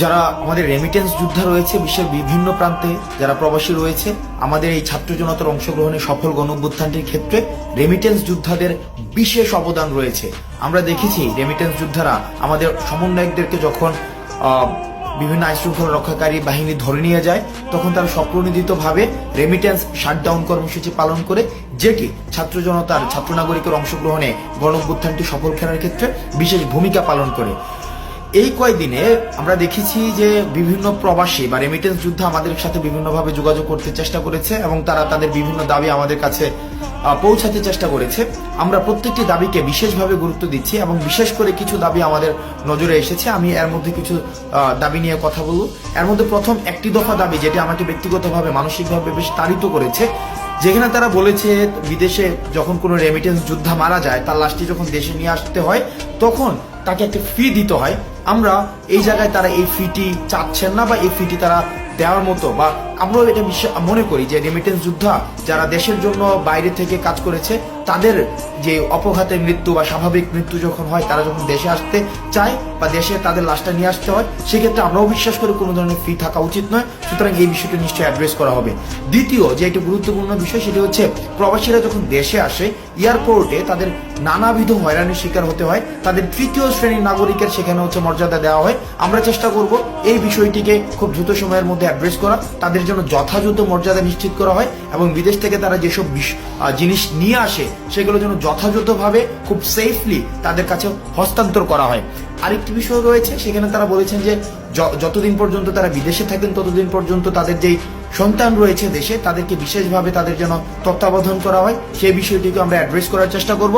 যারা আমাদের রেমিটেন্স যোদ্ধা রয়েছে বিশ্বের বিভিন্ন প্রান্তে, যারা প্রবাসী রয়েছে, আমাদের এই ছাত্র জনতার অংশগ্রহণে সফল গণঅভ্যুত্থানটির ক্ষেত্রে রেমিটেন্স যোদ্ধাদের বিশেষ অবদান রয়েছে। আমরা দেখেছি রেমিটেন্স যোদ্ধারা আমাদের সমন্বয়কদেরকে যখন বিভিন্ন আইনশৃঙ্খলা রক্ষাকারী বাহিনী ধরে নিয়ে যায়, তখন তারা স্বপ্রণোদিতভাবে রেমিটেন্স শাটডাউন কর্মসূচি পালন করে, যেটি ছাত্র জনতার, ছাত্র নাগরিকের অংশগ্রহণে গণঅভ্যুত্থানটি সফল করার ক্ষেত্রে বিশেষ ভূমিকা পালন করে। এই কয়েকদিনে আমরা দেখেছি যে বিভিন্ন প্রবাসী বা রেমিটেন্স যোদ্ধা আমাদের সাথে বিভিন্নভাবে যোগাযোগ করতে চেষ্টা করেছে এবং তারা তাদের বিভিন্ন দাবি আমাদের কাছে পৌঁছাতে চেষ্টা করেছে। আমরা প্রত্যেকটি দাবিকে বিশেষভাবে গুরুত্ব দিচ্ছি এবং বিশেষ করে কিছু দাবি আমাদের নজরে এসেছে। আমি এর মধ্যে কিছু দাবি নিয়ে কথা বলবো। এর মধ্যে প্রথম একটি দফা দাবি, যেটি আমাকে ব্যক্তিগতভাবে মানসিকভাবে বেশ তাড়িত করেছে, যেখানে তারা বলেছে বিদেশে যখন কোনো রেমিটেন্স যোদ্ধা মারা যায়, তার লাশটি যখন দেশে নিয়ে আসতে হয় তখন তাকে একটা ফি দিতে হয়। আমরা এই জায়গায় তারা এই ফিটি চাচ্ছেন না বা এই ফিটি তারা দেওয়ার মতো, বা আমরা এটা মনে করি যে রেমিটেন্স যোদ্ধা যারা দেশের জন্য বাইরে থেকে কাজ করেছে, তাদের যে অপঘাতের মৃত্যু বা স্বাভাবিক মৃত্যু যখন হয়, তারা যখন দেশে আসতে চায় বা দেশে তাদের লাশটা নিয়ে আসতে হয়, সেক্ষেত্রে আমরাও বিশ্বাস করি কোনো ধরনের ফি থাকা উচিত নয়। সুতরাং এই বিষয়টি নিশ্চয়ই অ্যাড্রেস করা হবে। দ্বিতীয় যে একটি গুরুত্বপূর্ণ বিষয়, সেটি হচ্ছে প্রবাসীরা যখন দেশে আসে, এয়ারপোর্টে তাদের নানাবিধ হয়রানির শিকার হতে হয়, তাদের তৃতীয় শ্রেণীর নাগরিকের সেখানে মর্যাদা দেওয়া হয়। আমরা চেষ্টা করব এই বিষয়টিকে খুব দ্রুত সময়ের মধ্যে অ্যাড্রেস করা, তাদের জন্য যথাযথ মর্যাদা নিশ্চিত করা হয় এবং বিদেশ থেকে তারা যেসব জিনিস নিয়ে আসে সেগুলো যেন যথাযথভাবে খুব সেফলি তাদের কাছে হস্তান্তর করা হয়। আরেকটি বিষয় রয়েছে, সেখানে তারা বলেছেন যে যতদিন পর্যন্ত তারা বিদেশে থাকেন ততদিন পর্যন্ত তাদের যেই সন্তান রয়েছে দেশে, তাদেরকে বিশেষভাবে তাদের যেন তত্ত্বাবধান করা হয়, সেই বিষয়টিকে আমরা অ্যাড্রেস করার চেষ্টা করব।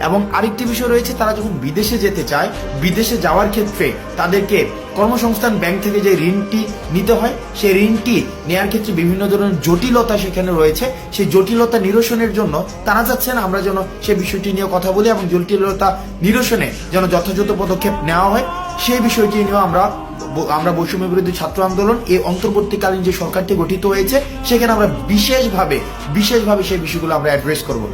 এবং আরেকটি বিষয় রয়েছে, তারা যখন বিদেশে যেতে চায়, বিদেশে যাওয়ার ক্ষেত্রে তাদেরকে কর্মসংস্থান ব্যাংক থেকে যে ঋণটি নিতে হয়, সেই ঋণটি নেওয়ার ক্ষেত্রে বিভিন্ন ধরনের জটিলতা সেখানে রয়েছে। সেই জটিলতা নিরসনের জন্য তারা চাচ্ছেন আমরা যেন সেই বিষয়টি নিয়ে কথা বলি এবং জটিলতা নিরসনে যেন যথাযথ পদক্ষেপ নেওয়া হয়। সেই বিষয়টি নিয়েও আমরা বৈষম্য বিরোধী ছাত্র আন্দোলন, এই অন্তর্বর্তীকালীন যে সরকারটি গঠিত হয়েছে, সেখানে আমরা বিশেষভাবে সেই বিষয়গুলো আমরা অ্যাড্রেস করব।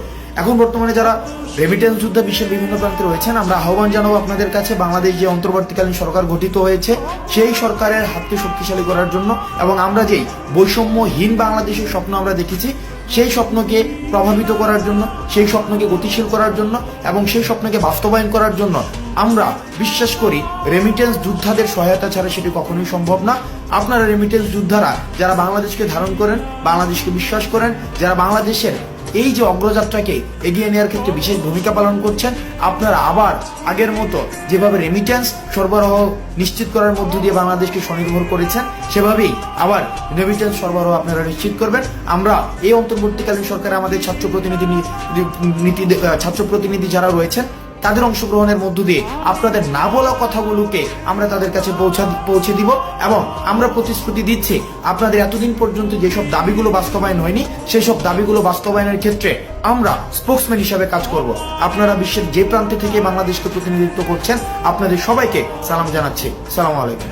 এখন বর্তমানে যারা রেমিটেন্স যোদ্ধা বিশ্বের বিভিন্ন প্রান্তে রয়েছেন, আমরা আহ্বান জানাবো আপনাদের কাছে, বাংলাদেশ যে অন্তর্বর্তীকালীন সরকার গঠিত হয়েছে, সেই সরকারের হাতকে শক্তিশালী করার জন্য এবং আমরা যেই বৈষম্যহীন বাংলাদেশের স্বপ্ন আমরা দেখেছি, সেই স্বপ্নকে প্রভাবিত করার জন্য, সেই স্বপ্নকে গতিশীল করার জন্য এবং সেই স্বপ্নকে বাস্তবায়ন করার জন্য আমরা বিশ্বাস করি রেমিটেন্স যোদ্ধাদের সহায়তা ছাড়া সেটি কখনোই সম্ভব না। আপনারা রেমিটেন্স যোদ্ধারা যারা বাংলাদেশকে ধারণ করেন, বাংলাদেশকে বিশ্বাস করেন, যারা বাংলাদেশের এই যে অগ্রযাত্রাকে এগিয়ে নেওয়ার ক্ষেত্রে বিশেষ ভূমিকা পালন করছেন, আপনারা আবার আগের মতো যেভাবে রেমিটেন্স সরবরাহ নিশ্চিত করার মধ্য দিয়ে বাংলাদেশকে স্বনির্ভর করেছেন, সেভাবেই আবার রেমিটেন্স সরবরাহ আপনারা নিশ্চিত করবেন। আমরা এই অন্তর্বর্তীকালীন সরকারে আমাদের ছাত্র প্রতিনিধি যারা রয়েছেন, তাদের অংশগ্রহণের মধ্য দিয়ে আপনাদের না বলা কথাগুলোকে আমরা তাদের কাছে পৌঁছে দিব এবং আমরা প্রতিশ্রুতি দিচ্ছি আপনাদের এতদিন পর্যন্ত যেসব দাবিগুলো বাস্তবায়ন হয়নি, সেই সব দাবিগুলো বাস্তবায়নের ক্ষেত্রে আমরা স্পোক্সম্যান হিসাবে কাজ করব। আপনারা বিশ্বের যে প্রান্তে থেকে বাংলাদেশকে প্রতিনিধিত্ব করছেন, আপনাদের সবাইকে সালাম জানাচ্ছি। সালাম আলাইকুম।